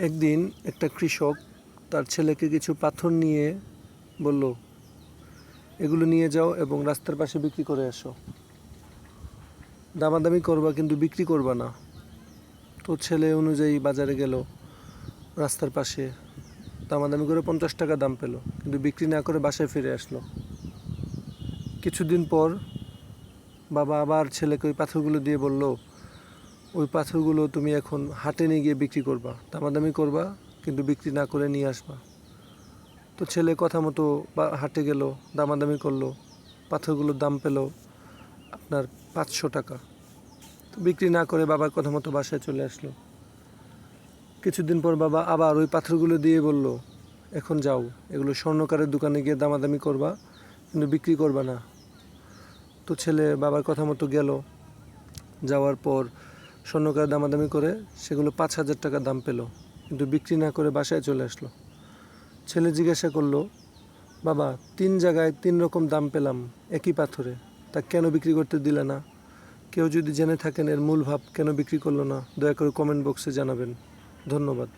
একদিন একটা কৃষক তার ছেলেকে কিছু পাথর নিয়ে বলল, এগুলো নিয়ে যাও এবং রাস্তার পাশে বিক্রি করে আসো। দামাদামি করবা কিন্তু বিক্রি করবা না। তো ছেলে অনুযায়ী বাজারে গেল, রাস্তার পাশে দামাদামি করে 50 টাকা দাম পেল, কিন্তু বিক্রি না করে বাসায় ফিরে আসলো। কিছুদিন পর বাবা আবার ছেলেকে ওই পাথরগুলো দিয়ে বলল, ওই পাথরগুলো তুমি এখন হাটে নিয়ে গিয়ে বিক্রি করবা, দামাদামি করবা কিন্তু বিক্রি না করে নিয়ে আসবা। তো ছেলে কথা মতো হাটে গেল, দামাদামি করলো, পাথরগুলোর দাম পেল আপনার 500 টাকা। তো বিক্রি না করে বাবার কথা মতো বাসায় চলে আসলো। কিছুদিন পর বাবা আবার ওই পাথরগুলো দিয়ে বলল, এখন যাও, এগুলো স্বর্ণকারের দোকানে গিয়ে দামাদামি করবা কিন্তু বিক্রি করবা না। তো ছেলে বাবার কথা মতো গেল, যাওয়ার পর স্বর্ণকার দামাদামি করে সেগুলো 5,000 টাকা দাম পেল, কিন্তু বিক্রি না করে বাসায় চলে আসলো। ছেলে জিজ্ঞাসা করলো, বাবা 3 জায়গায় 3 রকম দাম পেলাম একই পাথরে, তা কেন বিক্রি করতে দিলে না? কেউ যদি জেনে থাকেন এর মূল ভাব কেন বিক্রি করলো না, দয়া করে কমেন্ট বক্সে জানাবেন। ধন্যবাদ।